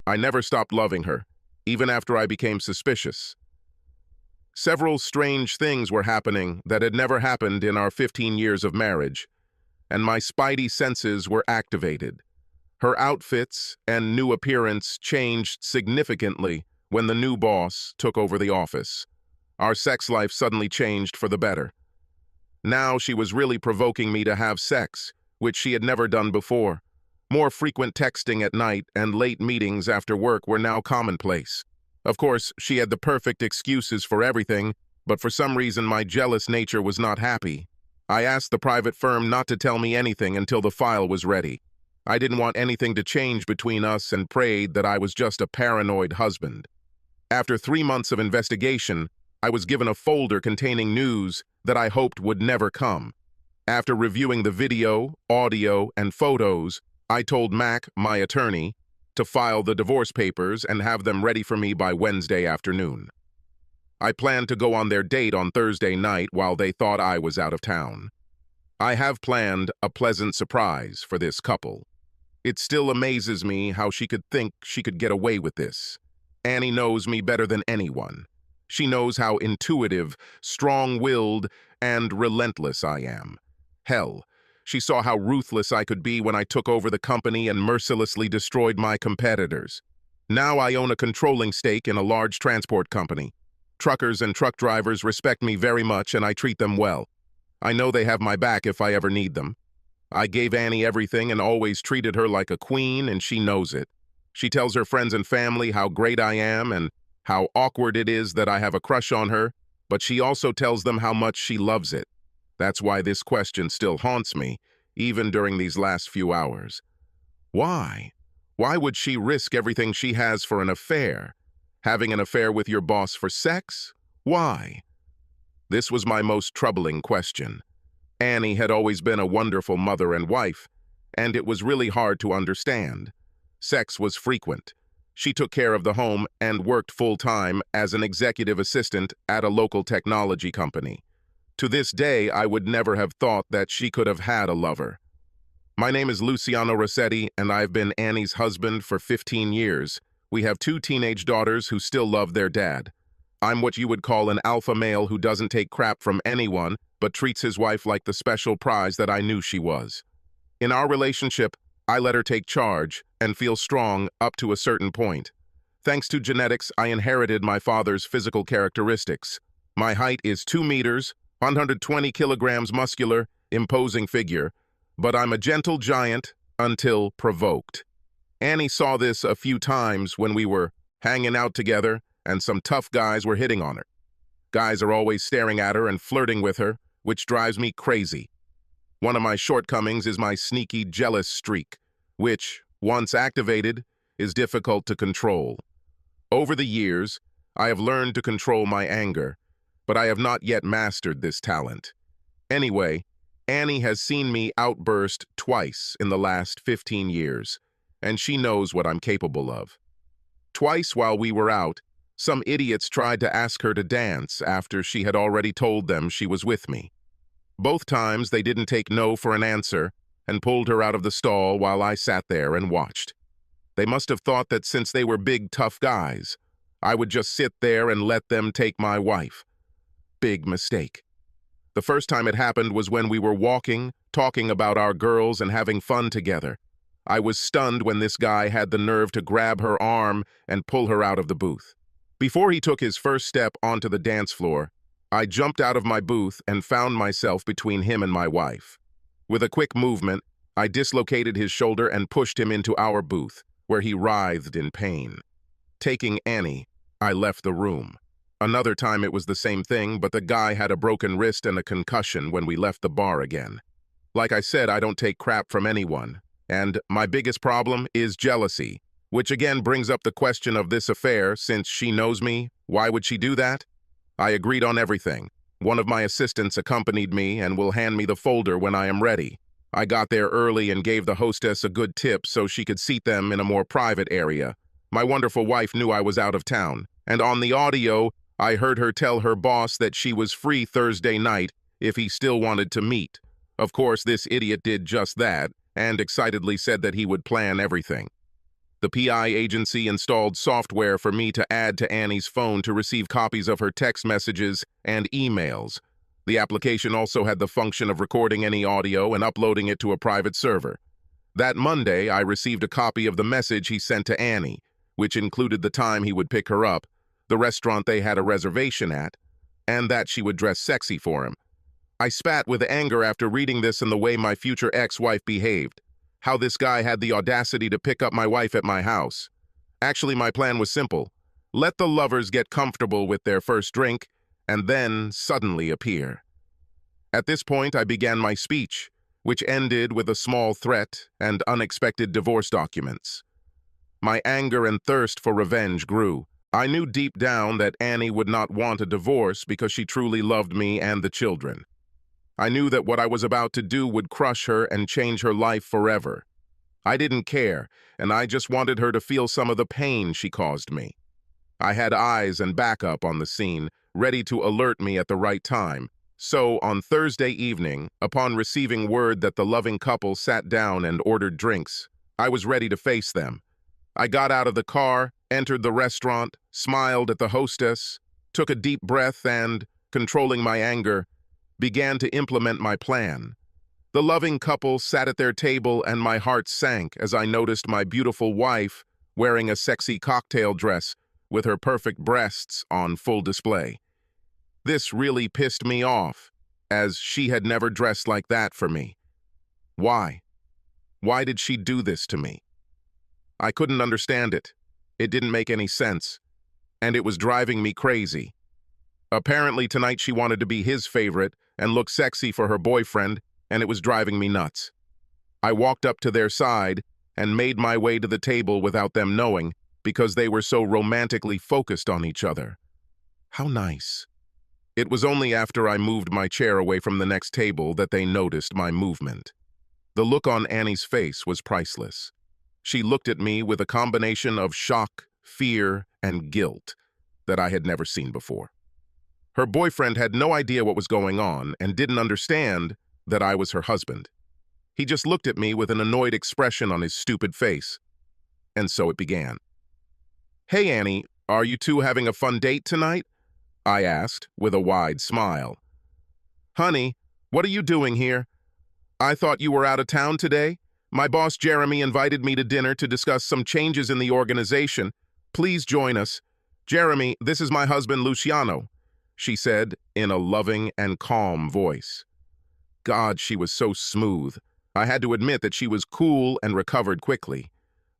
I never stopped loving her, even after I became suspicious. Several strange things were happening that had never happened in our 15 years of marriage, and my spidey senses were activated. Her outfits and new appearance changed significantly when the new boss took over the office. Our sex life suddenly changed for the better. Now she was really provoking me to have sex, which she had never done before. More frequent texting at night and late meetings after work were now commonplace. Of course, she had the perfect excuses for everything, but for some reason my jealous nature was not happy. I asked the private firm not to tell me anything until the file was ready. I didn't want anything to change between us and prayed that I was just a paranoid husband. After 3 months of investigation, I was given a folder containing news that I hoped would never come. After reviewing the video, audio, and photos, I told Mac, my attorney, to file the divorce papers and have them ready for me by Wednesday afternoon. I planned to go on their date on Thursday night while they thought I was out of town. I have planned a pleasant surprise for this couple. It still amazes me how she could think she could get away with this. Annie knows me better than anyone. She knows how intuitive, strong-willed, and relentless I am. Hell, she saw how ruthless I could be when I took over the company and mercilessly destroyed my competitors. Now I own a controlling stake in a large transport company. Truckers and truck drivers respect me very much and I treat them well. I know they have my back if I ever need them. I gave Annie everything and always treated her like a queen, and she knows it. She tells her friends and family how great I am and how awkward it is that I have a crush on her, but she also tells them how much she loves it. That's why this question still haunts me, even during these last few hours. Why? Why would she risk everything she has for an affair? Having an affair with your boss for sex? Why? This was my most troubling question. Annie had always been a wonderful mother and wife, and it was really hard to understand. Sex was frequent. She took care of the home and worked full-time as an executive assistant at a local technology company. To this day, I would never have thought that she could have had a lover. My name is Luciano Rossetti, and I've been Annie's husband for 15 years. We have 2 teenage daughters who still love their dad. I'm what you would call an alpha male who doesn't take crap from anyone, but treats his wife like the special prize that I knew she was. In our relationship, I let her take charge and feel strong up to a certain point. Thanks to genetics, I inherited my father's physical characteristics. My height is 2 meters, 120 kilograms muscular, imposing figure, but I'm a gentle giant until provoked. Annie saw this a few times when we were hanging out together and some tough guys were hitting on her. Guys are always staring at her and flirting with her, which drives me crazy. One of my shortcomings is my sneaky, jealous streak, which, once activated, is difficult to control. Over the years, I have learned to control my anger, but I have not yet mastered this talent. Anyway, Annie has seen me outburst twice in the last 15 years, and she knows what I'm capable of. Twice while we were out, some idiots tried to ask her to dance after she had already told them she was with me. Both times they didn't take no for an answer and pulled her out of the stall while I sat there and watched. They must have thought that since they were big, tough guys, I would just sit there and let them take my wife. Big mistake. The first time it happened was when we were walking, talking about our girls and having fun together. I was stunned when this guy had the nerve to grab her arm and pull her out of the booth. Before he took his first step onto the dance floor, I jumped out of my booth and found myself between him and my wife. With a quick movement, I dislocated his shoulder and pushed him into our booth, where he writhed in pain. Taking Annie, I left the room. Another time it was the same thing, but the guy had a broken wrist and a concussion when we left the bar again. Like I said, I don't take crap from anyone, and my biggest problem is jealousy, which again brings up the question of this affair. Since she knows me, why would she do that? I agreed on everything. One of my assistants accompanied me and will hand me the folder when I am ready. I got there early and gave the hostess a good tip so she could seat them in a more private area. My wonderful wife knew I was out of town, and on the audio, I heard her tell her boss that she was free Thursday night if he still wanted to meet. Of course, this idiot did just that, and excitedly said that he would plan everything. The PI agency installed software for me to add to Annie's phone to receive copies of her text messages and emails. The application also had the function of recording any audio and uploading it to a private server. That Monday, I received a copy of the message he sent to Annie, which included the time he would pick her up, the restaurant they had a reservation at, and that she would dress sexy for him. I spat with anger after reading this and the way my future ex-wife behaved. How this guy had the audacity to pick up my wife at my house. Actually, my plan was simple. Let the lovers get comfortable with their first drink, and then suddenly appear. At this point, I began my speech, which ended with a small threat and unexpected divorce documents. My anger and thirst for revenge grew. I knew deep down that Annie would not want a divorce because she truly loved me and the children. I knew that what I was about to do would crush her and change her life forever. I didn't care, and I just wanted her to feel some of the pain she caused me. I had eyes and backup on the scene, ready to alert me at the right time. So, on Thursday evening, upon receiving word that the loving couple sat down and ordered drinks, I was ready to face them. I got out of the car, entered the restaurant, smiled at the hostess, took a deep breath and, controlling my anger, began to implement my plan. The loving couple sat at their table and my heart sank as I noticed my beautiful wife wearing a sexy cocktail dress with her perfect breasts on full display. This really pissed me off, as she had never dressed like that for me. Why? Why did she do this to me? I couldn't understand it. It didn't make any sense, and it was driving me crazy. Apparently tonight she wanted to be his favorite and look sexy for her boyfriend, and it was driving me nuts. I walked up to their side and made my way to the table without them knowing because they were so romantically focused on each other. How nice. It was only after I moved my chair away from the next table that they noticed my movement. The look on Annie's face was priceless. She looked at me with a combination of shock, fear, and guilt that I had never seen before. Her boyfriend had no idea what was going on and didn't understand that I was her husband. He just looked at me with an annoyed expression on his stupid face. And so it began. "Hey, Annie, are you two having a fun date tonight?" I asked with a wide smile. "Honey, what are you doing here? I thought you were out of town today. My boss Jeremy invited me to dinner to discuss some changes in the organization. Please join us. Jeremy, this is my husband Luciano," she said in a loving and calm voice. God, she was so smooth. I had to admit that she was cool and recovered quickly.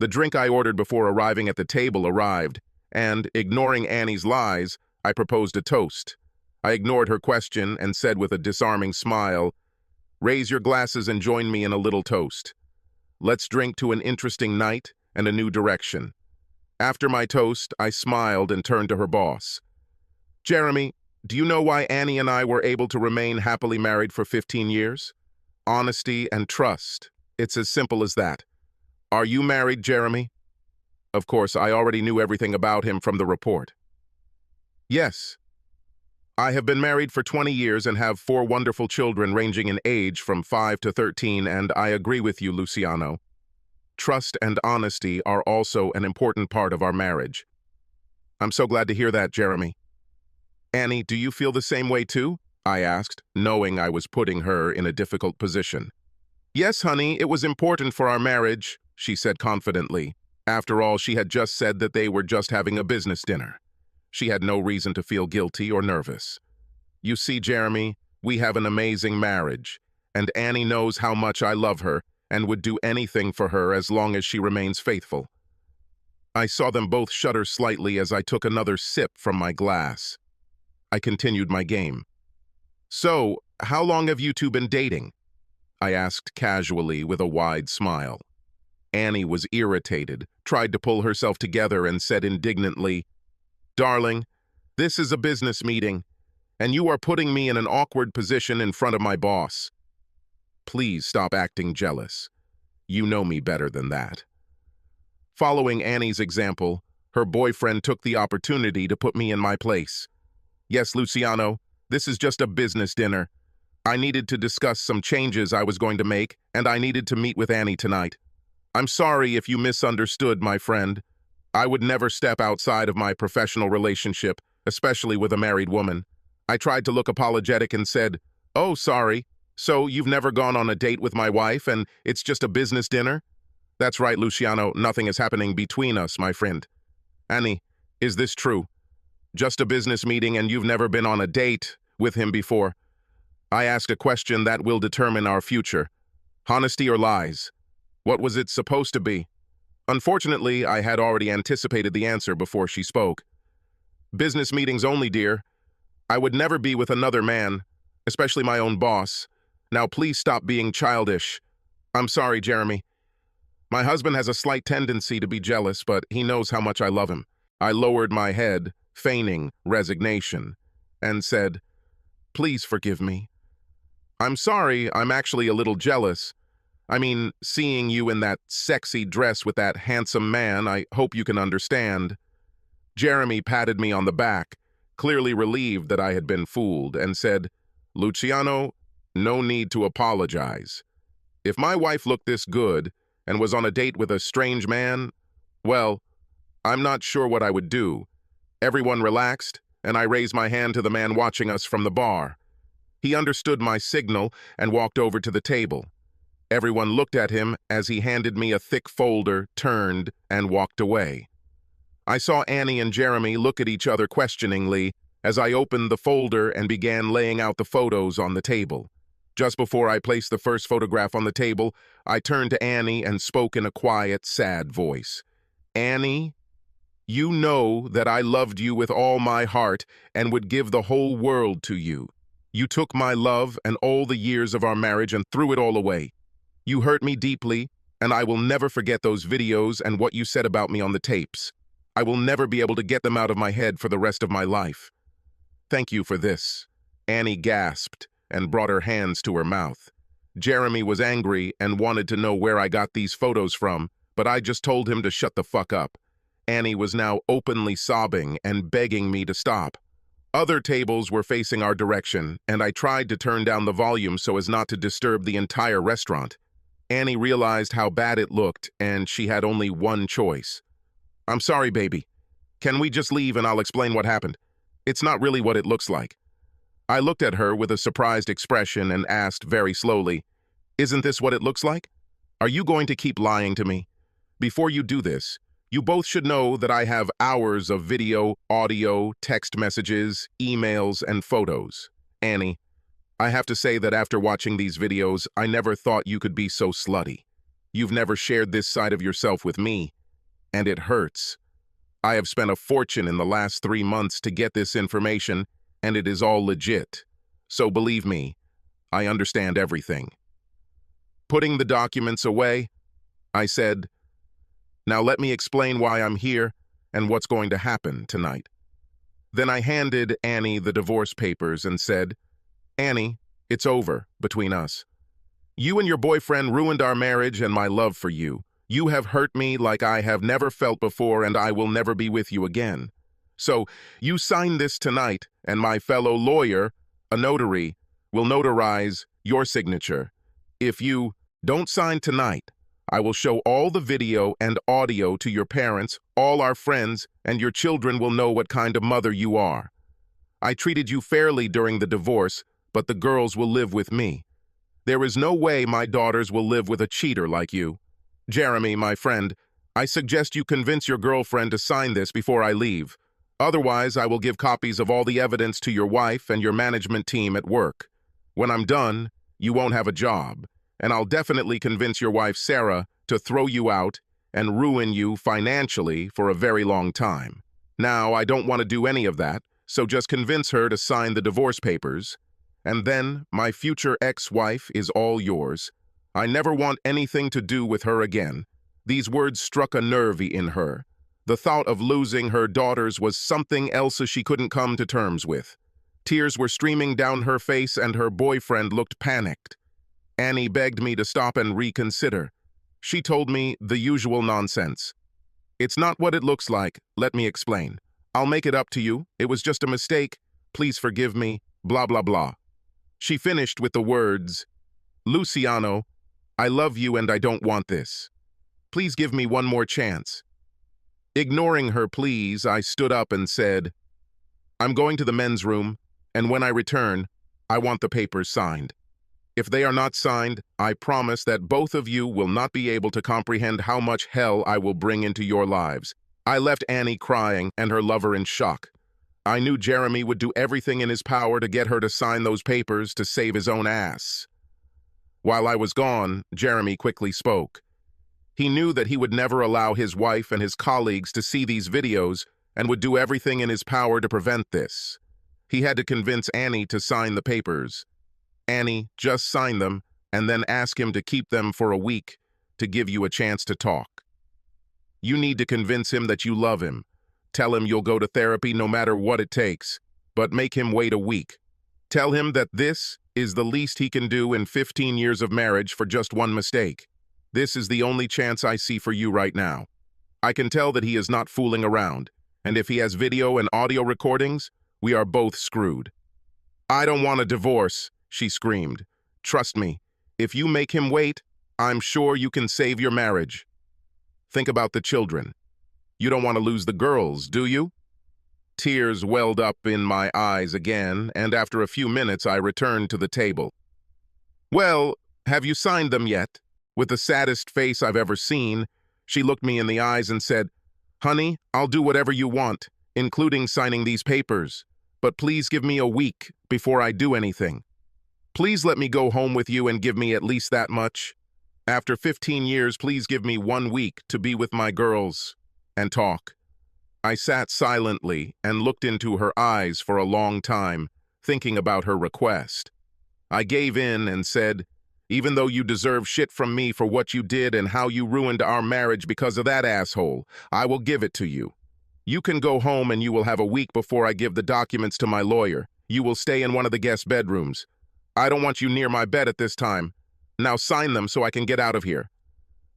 The drink I ordered before arriving at the table arrived, and, ignoring Annie's lies, I proposed a toast. I ignored her question and said with a disarming smile, "Raise your glasses and join me in a little toast. Let's drink to an interesting night and a new direction." After my toast, I smiled and turned to her boss. "Jeremy, do you know why Annie and I were able to remain happily married for 15 years? Honesty and trust. It's as simple as that. Are you married, Jeremy?" Of course, I already knew everything about him from the report. "Yes. I have been married for 20 years and have 4 wonderful children ranging in age from 5 to 13, and I agree with you, Luciano. Trust and honesty are also an important part of our marriage." "I'm so glad to hear that, Jeremy." "Annie, do you feel the same way too?" I asked, knowing I was putting her in a difficult position. "Yes, honey, it was important for our marriage," she said confidently. After all, she had just said that they were just having a business dinner. She had no reason to feel guilty or nervous. "You see, Jeremy, we have an amazing marriage, and Annie knows how much I love her and would do anything for her as long as she remains faithful." I saw them both shudder slightly as I took another sip from my glass. I continued my game. "So, how long have you two been dating?" I asked casually with a wide smile. Annie was irritated, tried to pull herself together, and said indignantly, "Darling, this is a business meeting, and you are putting me in an awkward position in front of my boss. Please stop acting jealous. You know me better than that." Following Annie's example, her boyfriend took the opportunity to put me in my place. "Yes, Luciano, this is just a business dinner. I needed to discuss some changes I was going to make, and I needed to meet with Annie tonight. I'm sorry if you misunderstood, my friend. I would never step outside of my professional relationship, especially with a married woman. I tried to look apologetic and said, "Oh, sorry. So you've never gone on a date with my wife and it's just a business dinner?" "That's right, Luciano. Nothing is happening between us, my friend." "Annie, is this true? Just a business meeting and you've never been on a date with him before?" I asked a question that will determine our future. Honesty or lies? What was it supposed to be? Unfortunately, I had already anticipated the answer before she spoke. "Business meetings only, dear. I would never be with another man, especially my own boss. Now please stop being childish." "I'm sorry, Jeremy. My husband has a slight tendency to be jealous, but he knows how much I love him." I lowered my head, feigning resignation, and said, "Please forgive me. I'm sorry, I'm actually a little jealous. I mean, seeing you in that sexy dress with that handsome man, I hope you can understand." Jeremy patted me on the back, clearly relieved that I had been fooled, and said, "Luciano, no need to apologize. If my wife looked this good and was on a date with a strange man, well, I'm not sure what I would do." Everyone relaxed, and I raised my hand to the man watching us from the bar. He understood my signal and walked over to the table. Everyone looked at him as he handed me a thick folder, turned, and walked away. I saw Annie and Jeremy look at each other questioningly as I opened the folder and began laying out the photos on the table. Just before I placed the first photograph on the table, I turned to Annie and spoke in a quiet, sad voice. "Annie, you know that I loved you with all my heart and would give the whole world to you. You took my love and all the years of our marriage and threw it all away. You hurt me deeply, and I will never forget those videos and what you said about me on the tapes. I will never be able to get them out of my head for the rest of my life. Thank you for this." Annie gasped and brought her hands to her mouth. Jeremy was angry and wanted to know where I got these photos from, but I just told him to shut the fuck up. Annie was now openly sobbing and begging me to stop. Other tables were facing our direction, and I tried to turn down the volume so as not to disturb the entire restaurant. Annie realized how bad it looked, and she had only one choice. "I'm sorry, baby. Can we just leave and I'll explain what happened? It's not really what it looks like." I looked at her with a surprised expression and asked very slowly, "Isn't this what it looks like? Are you going to keep lying to me? Before you do this, you both should know that I have hours of video, audio, text messages, emails, and photos. Annie, I have to say that after watching these videos, I never thought you could be so slutty. You've never shared this side of yourself with me, and it hurts. I have spent a fortune in the last 3 months to get this information, and it is all legit. So believe me, I understand everything." Putting the documents away, I said, "Now let me explain why I'm here and what's going to happen tonight." Then I handed Annie the divorce papers and said, "Annie, it's over between us. You and your boyfriend ruined our marriage and my love for you. You have hurt me like I have never felt before, and I will never be with you again. So you sign this tonight, and my fellow lawyer, a notary, will notarize your signature. If you don't sign tonight, I will show all the video and audio to your parents, all our friends, and your children will know what kind of mother you are. I treated you fairly during the divorce, but the girls will live with me. There is no way my daughters will live with a cheater like you. Jeremy, my friend, I suggest you convince your girlfriend to sign this before I leave. Otherwise, I will give copies of all the evidence to your wife and your management team at work. When I'm done, you won't have a job, and I'll definitely convince your wife, Sarah, to throw you out and ruin you financially for a very long time. Now, I don't want to do any of that, so just convince her to sign the divorce papers, and then my future ex-wife is all yours. I never want anything to do with her again." These words struck a nerve in her. The thought of losing her daughters was something else she couldn't come to terms with. Tears were streaming down her face and her boyfriend looked panicked. Annie begged me to stop and reconsider. She told me the usual nonsense. "It's not what it looks like. Let me explain. I'll make it up to you. It was just a mistake. Please forgive me. Blah, blah, blah." She finished with the words, "Luciano, I love you and I don't want this. Please give me one more chance." Ignoring her pleas, I stood up and said, "I'm going to the men's room, and when I return, I want the papers signed. If they are not signed, I promise that both of you will not be able to comprehend how much hell I will bring into your lives." I left Annie crying and her lover in shock. I knew Jeremy would do everything in his power to get her to sign those papers to save his own ass. While I was gone, Jeremy quickly spoke. He knew that he would never allow his wife and his colleagues to see these videos and would do everything in his power to prevent this. He had to convince Annie to sign the papers. Annie, just sign them and then ask him to keep them for a week to give you a chance to talk. You need to convince him that you love him. Tell him you'll go to therapy no matter what it takes, but make him wait a week. Tell him that this is the least he can do in 15 years of marriage for just one mistake. This is the only chance I see for you right now. I can tell that he is not fooling around, and if he has video and audio recordings, we are both screwed." "I don't want a divorce," she screamed. "Trust me, if you make him wait, I'm sure you can save your marriage. Think about the children. You don't want to lose the girls, do you?" Tears welled up in my eyes again, and after a few minutes I returned to the table. "Well, have you signed them yet?" With the saddest face I've ever seen, she looked me in the eyes and said, "Honey, I'll do whatever you want, including signing these papers. But please give me a week before I do anything. Please let me go home with you and give me at least that much. After 15 years, please give me 1 week to be with my girls and talk." I sat silently and looked into her eyes for a long time, thinking about her request. I gave in and said, "Even though you deserve shit from me for what you did and how you ruined our marriage because of that asshole, I will give it to you. You can go home and you will have a week before I give the documents to my lawyer. You will stay in one of the guest bedrooms. I don't want you near my bed at this time. Now sign them so I can get out of here."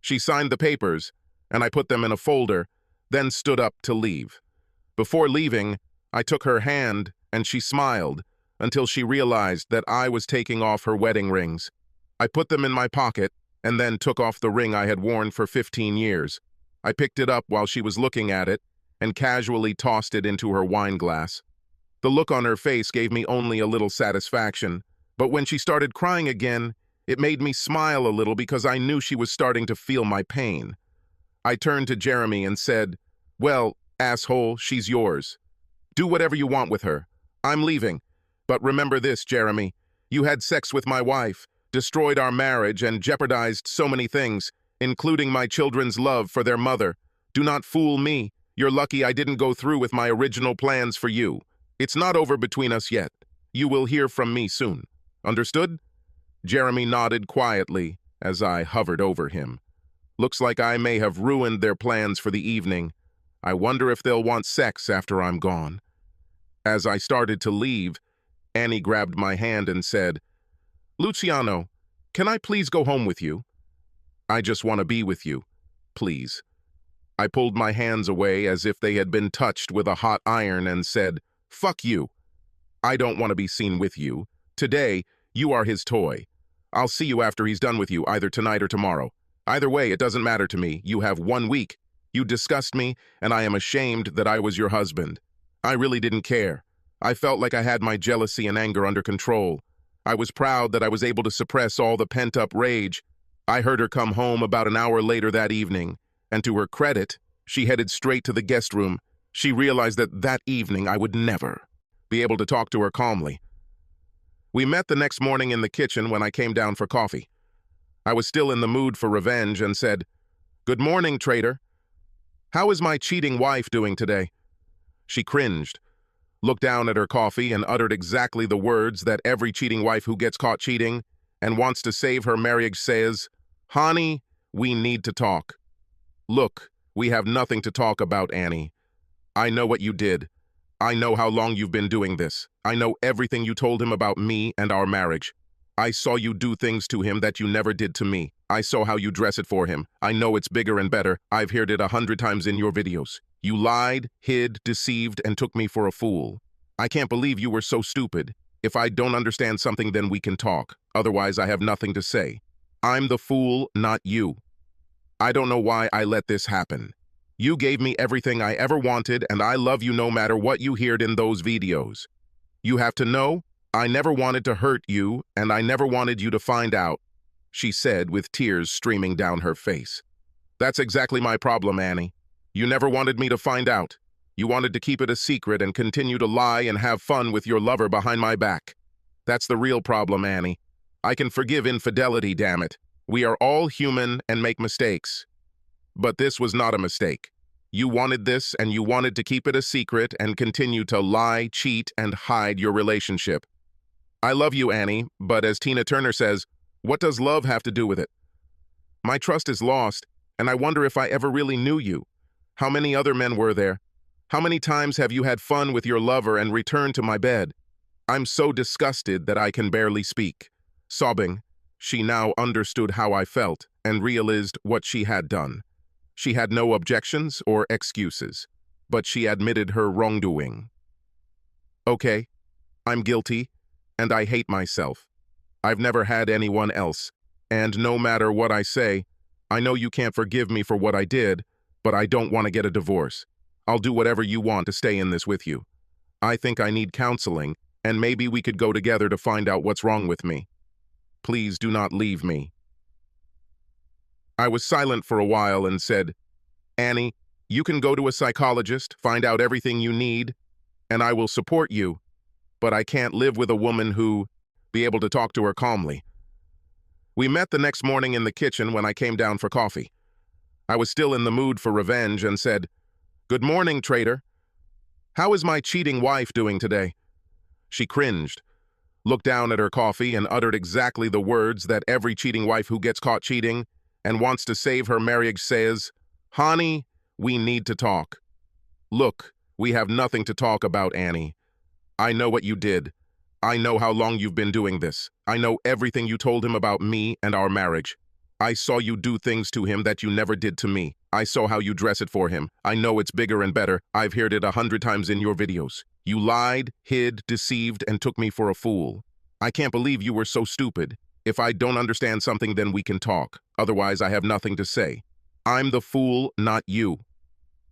She signed the papers, and I put them in a folder, then stood up to leave. Before leaving, I took her hand and she smiled until she realized that I was taking off her wedding rings. I put them in my pocket and then took off the ring I had worn for 15 years. I picked it up while she was looking at it and casually tossed it into her wine glass. The look on her face gave me only a little satisfaction, but when she started crying again, it made me smile a little because I knew she was starting to feel my pain. I turned to Jeremy and said, "Well, asshole, she's yours. Do whatever you want with her. I'm leaving. But remember this, Jeremy. You had sex with my wife, destroyed our marriage, and jeopardized so many things, including my children's love for their mother. Do not fool me. You're lucky I didn't go through with my original plans for you. It's not over between us yet. You will hear from me soon. Understood?" Jeremy nodded quietly as I hovered over him. Looks like I may have ruined their plans for the evening. I wonder if they'll want sex after I'm gone. As I started to leave, Annie grabbed my hand and said, "Luciano, can I please go home with you? I just want to be with you, please." I pulled my hands away as if they had been touched with a hot iron and said, "Fuck you. I don't want to be seen with you. Today, you are his toy. I'll see you after he's done with you, either tonight or tomorrow. Either way, it doesn't matter to me. You have 1 week. You disgust me, and I am ashamed that I was your husband. I really didn't care. I felt like I had my jealousy and anger under control. I was proud that I was able to suppress all the pent-up rage. I heard her come home about an hour later that evening, and to her credit, she headed straight to the guest room. She realized that that evening I would never be able to talk to her calmly. We met the next morning in the kitchen when I came down for coffee. I was still in the mood for revenge and said, "Good morning, traitor. How is my cheating wife doing today?" She cringed, looked down at her coffee, and uttered exactly the words that every cheating wife who gets caught cheating and wants to save her marriage says, "Honey, we need to talk." "Look, we have nothing to talk about, Annie. I know what you did. I know how long you've been doing this. I know everything you told him about me and our marriage. I saw you do things to him that you never did to me. I saw how you dress it for him. I know it's bigger and better. I've heard it 100 times in your videos. You lied, hid, deceived, and took me for a fool. I can't believe you were so stupid. If I don't understand something, then we can talk. Otherwise, I have nothing to say. I'm the fool, not you." I don't know why I let this happen. You gave me everything I ever wanted, and I love you no matter what you heard in those videos. You have to know, I never wanted to hurt you, and I never wanted you to find out, she said with tears streaming down her face. That's exactly my problem, Annie. You never wanted me to find out. You wanted to keep it a secret and continue to lie and have fun with your lover behind my back. That's the real problem, Annie. I can forgive infidelity, damn it. We are all human and make mistakes. But this was not a mistake. You wanted this, and you wanted to keep it a secret and continue to lie, cheat, and hide your relationship. I love you, Annie, but as Tina Turner says, what does love have to do with it? My trust is lost, and I wonder if I ever really knew you. How many other men were there? How many times have you had fun with your lover and returned to my bed? I'm so disgusted that I can barely speak. Sobbing, she now understood how I felt and realized what she had done. She had no objections or excuses, but she admitted her wrongdoing. Okay, I'm guilty, and I hate myself. I've never had anyone else, and no matter what I say, I know you can't forgive me for what I did, but I don't want to get a divorce. I'll do whatever you want to stay in this with you. I think I need counseling, and maybe we could go together to find out what's wrong with me. Please do not leave me. I was silent for a while and said, Annie, you can go to a psychologist, find out everything you need, and I will support you, but I can't live with a woman who, be able to talk to her calmly. We met the next morning in the kitchen when I came down for coffee. I was still in the mood for revenge and said, Good morning, traitor. How is my cheating wife doing today? She cringed, looked down at her coffee, and uttered exactly the words that every cheating wife who gets caught cheating and wants to save her marriage says, Honey, we need to talk. Look, we have nothing to talk about, Annie. I know what you did. I know how long you've been doing this. I know everything you told him about me and our marriage. I saw you do things to him that you never did to me. I saw how you dress it for him. I know it's bigger and better. I've heard it 100 times in your videos. You lied, hid, deceived, and took me for a fool. I can't believe you were so stupid. If I don't understand something, then we can talk. Otherwise, I have nothing to say. I'm the fool, not you.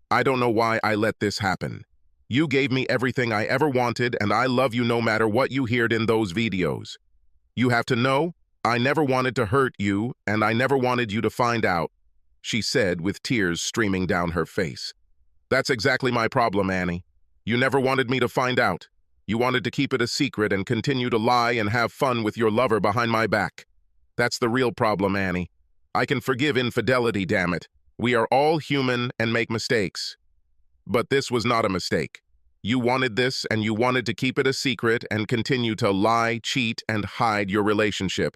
I don't know why I let this happen. You gave me everything I ever wanted, and I love you no matter what you heard in those videos. You have to know, I never wanted to hurt you, and I never wanted you to find out, she said with tears streaming down her face. That's exactly my problem, Annie. You never wanted me to find out. You wanted to keep it a secret and continue to lie and have fun with your lover behind my back. That's the real problem, Annie. I can forgive infidelity, damn it. We are all human and make mistakes. But this was not a mistake. You wanted this, and you wanted to keep it a secret and continue to lie, cheat, and hide your relationship.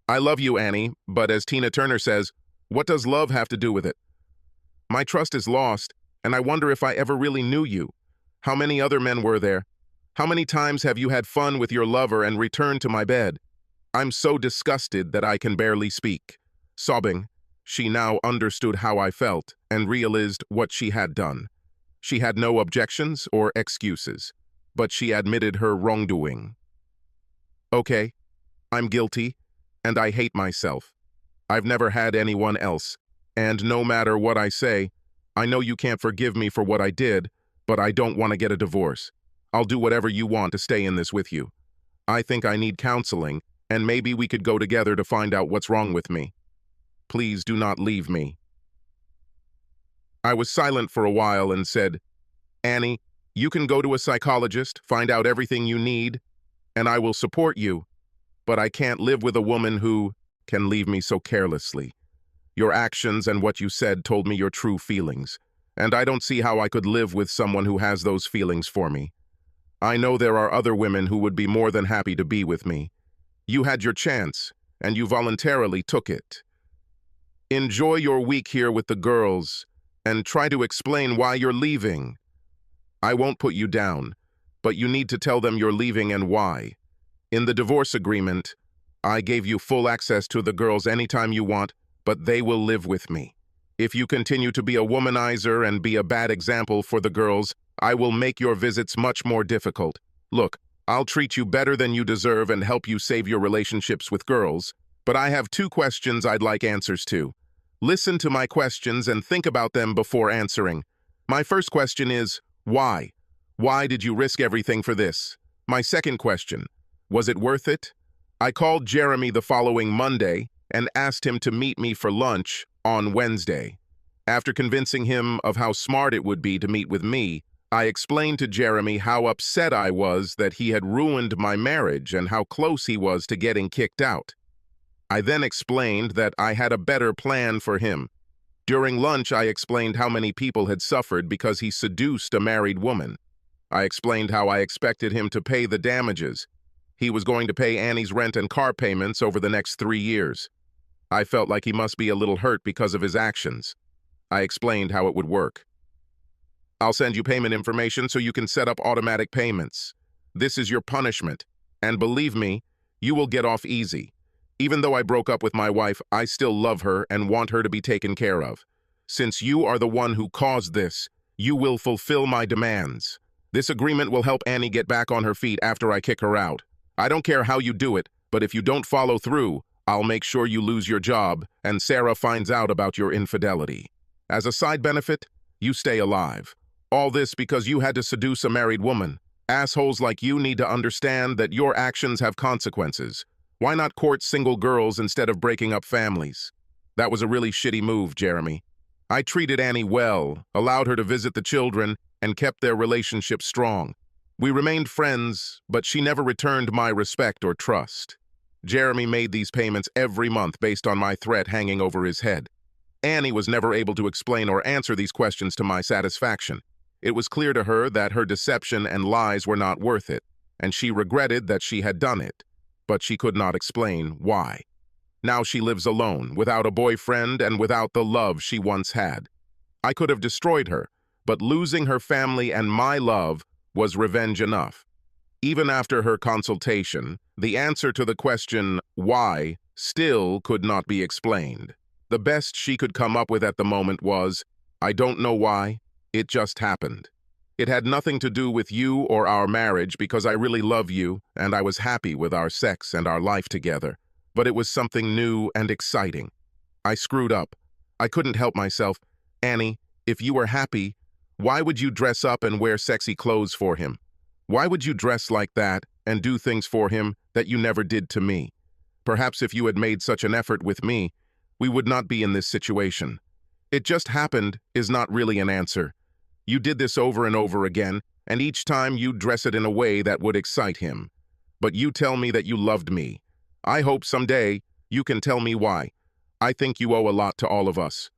I love you, Annie, but as Tina Turner says, what does love have to do with it? My trust is lost, and I wonder if I ever really knew you. How many other men were there? How many times have you had fun with your lover and returned to my bed? I'm so disgusted that I can barely speak. Sobbing, she now understood how I felt and realized what she had done. She had no objections or excuses, but she admitted her wrongdoing. Okay, I'm guilty, and I hate myself. I've never had anyone else, and no matter what I say, I know you can't forgive me for what I did, but I don't want to get a divorce. I'll do whatever you want to stay in this with you. I think I need counseling, and maybe we could go together to find out what's wrong with me. Please do not leave me. I was silent for a while and said, Annie, you can go to a psychologist, find out everything you need, and I will support you, but I can't live with a woman who can leave me so carelessly. Your actions and what you said told me your true feelings, and I don't see how I could live with someone who has those feelings for me. I know there are other women who would be more than happy to be with me. You had your chance, and you voluntarily took it. Enjoy your week here with the girls, and try to explain why you're leaving. I won't put you down, but you need to tell them you're leaving and why. In the divorce agreement, I gave you full access to the girls anytime you want, but they will live with me. If you continue to be a womanizer and be a bad example for the girls, I will make your visits much more difficult. Look, I'll treat you better than you deserve and help you save your relationships with girls, but I have 2 questions I'd like answers to. Listen to my questions and think about them before answering. My first question is, why? Why did you risk everything for this? My second question, was it worth it? I called Jeremy the following Monday and asked him to meet me for lunch on Wednesday. After convincing him of how smart it would be to meet with me, I explained to Jeremy how upset I was that he had ruined my marriage and how close he was to getting kicked out. I then explained that I had a better plan for him. During lunch, I explained how many people had suffered because he seduced a married woman. I explained how I expected him to pay the damages. He was going to pay Annie's rent and car payments over the next 3 years. I felt like he must be a little hurt because of his actions. I explained how it would work. I'll send you payment information so you can set up automatic payments. This is your punishment, and believe me, you will get off easy. Even though I broke up with my wife, I still love her and want her to be taken care of. Since you are the one who caused this, you will fulfill my demands. This agreement will help Annie get back on her feet after I kick her out. I don't care how you do it, but if you don't follow through, I'll make sure you lose your job and Sarah finds out about your infidelity. As a side benefit, you stay alive. All this because you had to seduce a married woman. Assholes like you need to understand that your actions have consequences. Why not court single girls instead of breaking up families? That was a really shitty move, Jeremy. I treated Annie well, allowed her to visit the children, and kept their relationship strong. We remained friends, but she never returned my respect or trust. Jeremy made these payments every month based on my threat hanging over his head. Annie was never able to explain or answer these questions to my satisfaction. It was clear to her that her deception and lies were not worth it, and she regretted that she had done it, but she could not explain why. Now she lives alone, without a boyfriend and without the love she once had. I could have destroyed her, but losing her family and my love was revenge enough. Even after her consultation, the answer to the question, why, still could not be explained. The best she could come up with at the moment was, I don't know why, it just happened. It had nothing to do with you or our marriage because I really love you and I was happy with our sex and our life together, but it was something new and exciting. I screwed up. I couldn't help myself. Annie, if you were happy, why would you dress up and wear sexy clothes for him? Why would you dress like that and do things for him that you never did to me? Perhaps if you had made such an effort with me, we would not be in this situation. It just happened is not really an answer. You did this over and over again, and each time you dress it in a way that would excite him. But you tell me that you loved me. I hope someday you can tell me why. I think you owe a lot to all of us.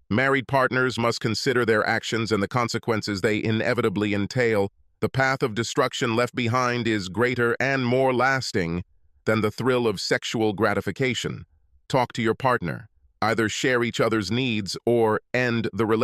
Married partners must consider their actions and the consequences they inevitably entail. The path of destruction left behind is greater and more lasting than the thrill of sexual gratification. Talk to your partner. Either share each other's needs or end the relationship.